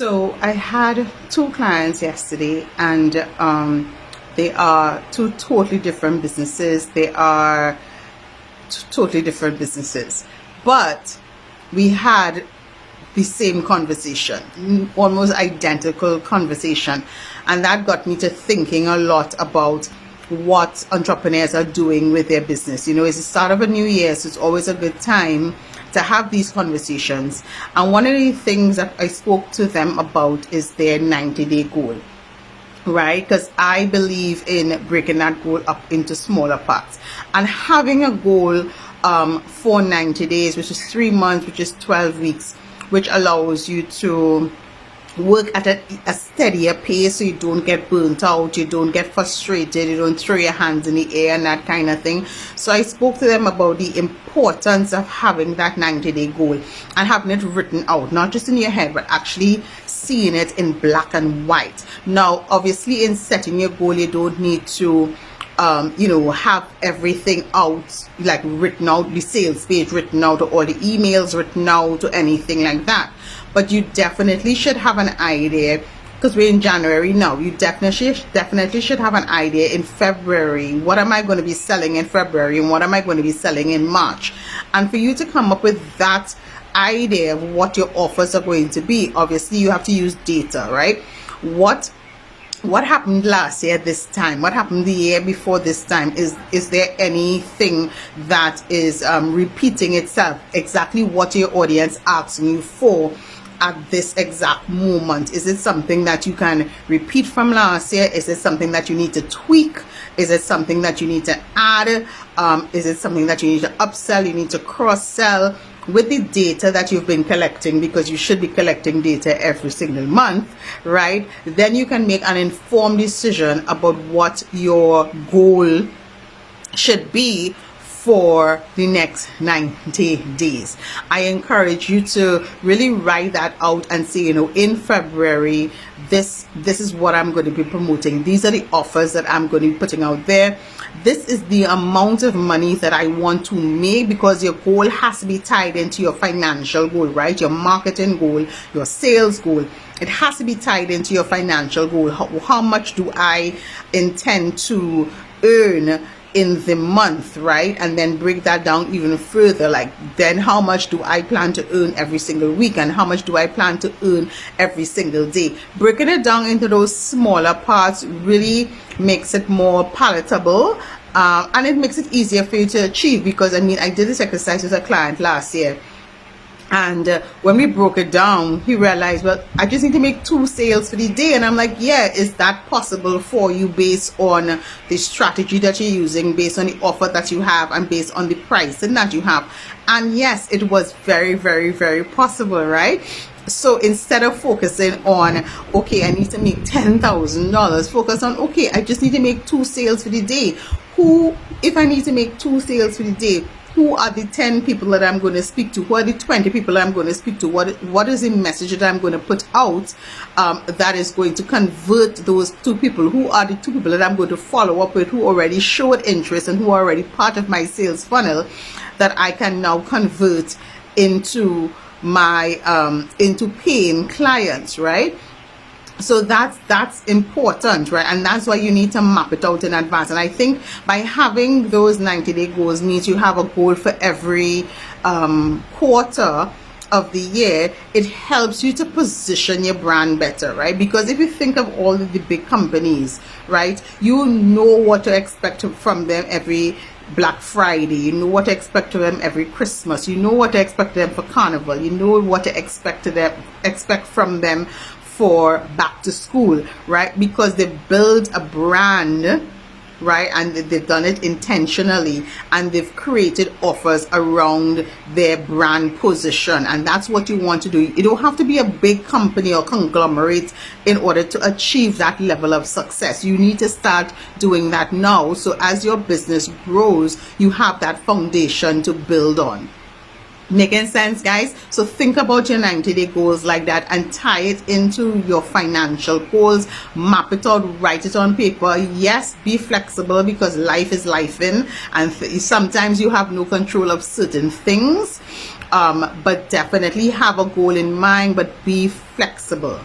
So I had two clients yesterday, and they are two totally different businesses. They are totally different businesses, but we had the same conversation, almost identical conversation, and that got me to thinking a lot about what entrepreneurs are doing with their business. You know, it's the start of a new year, so it's always a good time to have these conversations. And one of the things that I spoke to them about is their 90-day goal, right? Because I believe in breaking that goal up into smaller parts and having a goal for 90 days, which is 3 months, which is 12 weeks, which allows you to work at a steadier pace, so you don't get burnt out, you don't get frustrated, you don't throw your hands in the air and that kind of thing. So I spoke to them about the importance of having that 90-day goal and having it written out, not just in your head, but actually seeing it in black and white. Now, obviously, in setting your goal, you don't need to have everything out, like written out, the sales page written out, or all the emails written out, or anything like that. But you definitely should have an idea, because we're in January now. You definitely should have an idea in February. What am I going to be selling in February, and what am I going to be selling in March? And for you to come up with that idea of what your offers are going to be, obviously you have to use data, right? What happened last year this time? What happened the year before this time? Is there anything that is repeating itself? Exactly what your audience asking you for at this exact moment? Is it something that you can repeat from last year? Is it something that you need to tweak? Is it something that you need to add? Is it something that you need to upsell? You need to cross-sell? With the data that you've been collecting, because you should be collecting data every single month, right? Then you can make an informed decision about what your goal should be for the next 90 days. I encourage you to really write that out and say, in February, this is what I'm going to be promoting. These are the offers that I'm going to be putting out there. This is the amount of money that I want to make, because your goal has to be tied into your financial goal, right? Your marketing goal, your sales goal. It has to be tied into your financial goal. How much do I intend to earn in the month, right? And then break that down even further, like then how much do I plan to earn every single week, and how much do I plan to earn every single day? Breaking it down into those smaller parts really makes it more palatable, and it makes it easier for you to achieve. Because I did this exercise with a client last year, and when we broke it down, he realized, well, I just need to make 2 sales for the day. And I'm like, yeah, is that possible for you based on the strategy that you're using, based on the offer that you have, and based on the pricing that you have? And yes, it was very, very, very possible, right? So instead of focusing on, okay, I need to make $10,000, focus on, okay, I just need to make 2 sales for the day. If I need to make 2 sales for the day, who are the 10 people that I'm going to speak to? Who are the 20 people I'm going to speak to? What is the message that I'm going to put out that is going to convert those 2 people? Who are the 2 people that I'm going to follow up with, who already showed interest and who are already part of my sales funnel, that I can now convert into my into paying clients, right? So that's important, right? And that's why you need to map it out in advance. And I think by having those 90-day goals means you have a goal for every quarter of the year. It helps you to position your brand better, right? Because if you think of all of the big companies, right, you know what to expect from them every Black Friday, you know what to expect of them every Christmas, you know what to expect of them for Carnival, you know what to expect from them for back to school, right? Because they build a brand, right? And they've done it intentionally, and they've created offers around their brand position. And that's what you want to do. You don't have to be a big company or conglomerate in order to achieve that level of success. You need to start doing that now, so as your business grows, you have that foundation to build on. Making sense, guys? So think about your 90-day goals like that and tie it into your financial goals. Map it out, write it on paper. Yes, be flexible because life is lifing, and sometimes you have no control of certain things. But definitely have a goal in mind, but be flexible.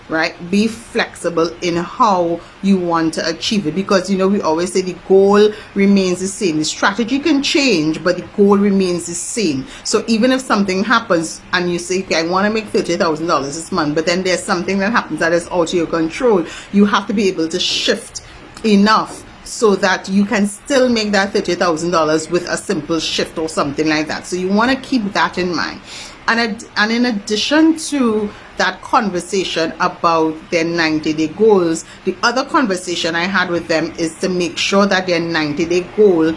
Right? Be flexible in how you want to achieve it, because we always say the goal remains the same. The strategy can change, but the goal remains the same. So even if something happens and you say, okay, I want to make $30,000 this month, but then there's something that happens that is out of your control, you have to be able to shift enough so that you can still make that $30,000 with a simple shift or something like that. So you want to keep that in mind. And in addition to that conversation about their 90-day goals, the other conversation I had with them is to make sure that their 90-day goal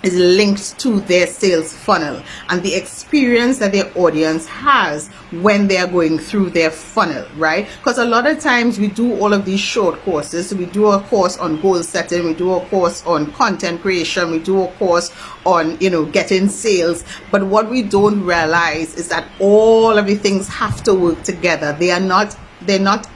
is linked to their sales funnel and the experience that their audience has when they are going through their funnel, right? Because a lot of times we do all of these short courses. So we do a course on goal setting, we do a course on content creation, we do a course on getting sales, but what we don't realize is that all of the things have to work together. They're not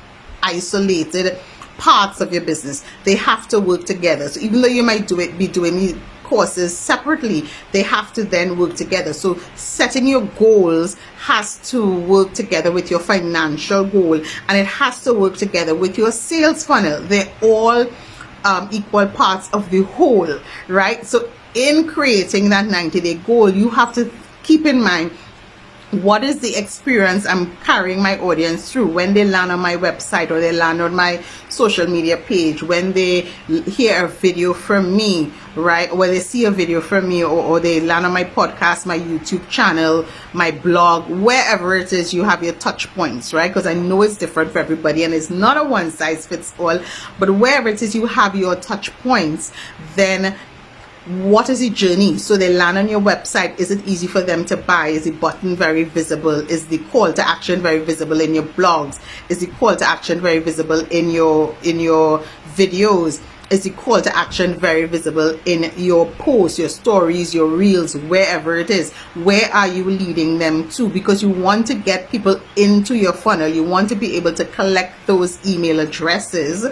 isolated parts of your business. They have to work together. So even though you might be doing courses separately, they have to then work together. So setting your goals has to work together with your financial goal, and it has to work together with your sales funnel. They're all equal parts of the whole, right? So in creating that 90-day goal, you have to keep in mind, what is the experience I'm carrying my audience through when they land on my website or they land on my social media page, when they hear a video from me, right? Or they see a video from me, or they land on my podcast, my YouTube channel, my blog, wherever it is you have your touch points, right? Because I know it's different for everybody and it's not a one size fits all, but wherever it is you have your touch points, then what is the journey? So they land on your website. Is it easy for them to buy? Is the button very visible? Is the call to action very visible in your blogs? Is the call to action very visible in your videos? Is the call to action very visible in your posts, your stories, your reels, wherever it is? Where are you leading them to? Because you want to get people into your funnel. You want to be able to collect those email addresses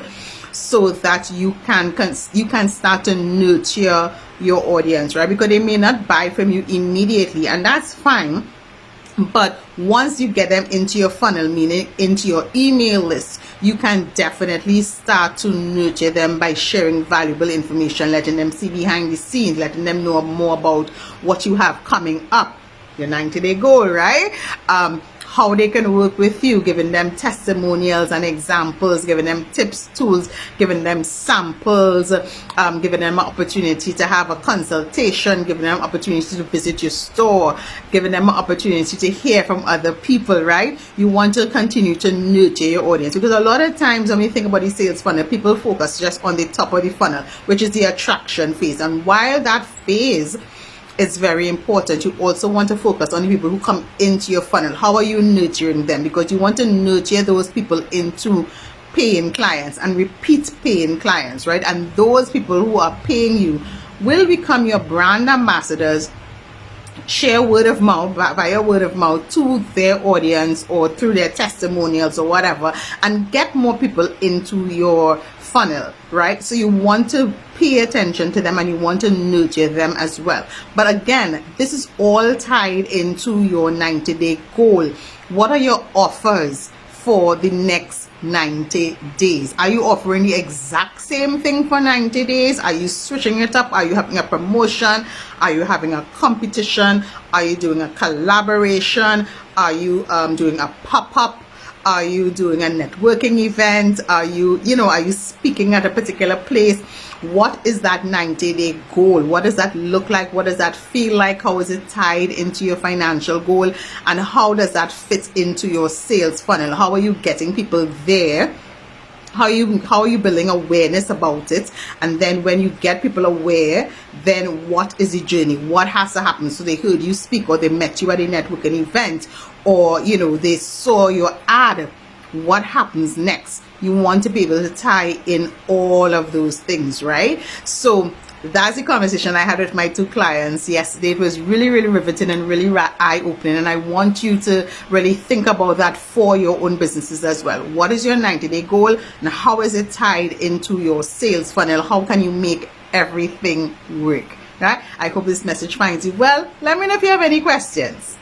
so that you can start to nurture your audience, right? Because they may not buy from you immediately, and that's fine. But once you get them into your funnel, meaning into your email list, you can definitely start to nurture them by sharing valuable information, letting them see behind the scenes, letting them know more about what you have coming up, your 90-day goal, right? How they can work with you, giving them testimonials and examples, giving them tips, tools, giving them samples, giving them an opportunity to have a consultation, giving them an opportunity to visit your store, giving them an opportunity to hear from other people, right? You want to continue to nurture your audience, because a lot of times when we think about the sales funnel, people focus just on the top of the funnel, which is the attraction phase. And while that phase is very important, you also want to focus on the people who come into your funnel. How are you nurturing them? Because you want to nurture those people into paying clients and repeat paying clients, right? And those people who are paying you will become your brand ambassadors, share word of mouth, via word of mouth, to their audience or through their testimonials or whatever, and get more people into your funnel, right? So you want to pay attention to them and you want to nurture them as well. But again, this is all tied into your 90-day goal. What are your offers for the next 90 days? Are you offering the exact same thing for 90 days? Are you switching it up? Are you having a promotion? Are you having a competition? Are you doing a collaboration? Are you doing a pop-up? Are you doing a networking event? Are you speaking at a particular place? What is that 90-day goal? What does that look like? What does that feel like? How is it tied into your financial goal? And how does that fit into your sales funnel? How are you getting people there? How are you building awareness about it? And then when you get people aware, then what is the journey? What has to happen? So they heard you speak, or they met you at a networking event, or they saw your ad. What happens next? You want to be able to tie in all of those things, right? So that's the conversation I had with my 2 clients yesterday. It was really, really riveting and really eye-opening, and I want you to really think about that for your own businesses as well. What is your 90-day goal, and how is it tied into your sales funnel? How can you make everything work? Right? I hope this message finds you well. Let me know if you have any questions.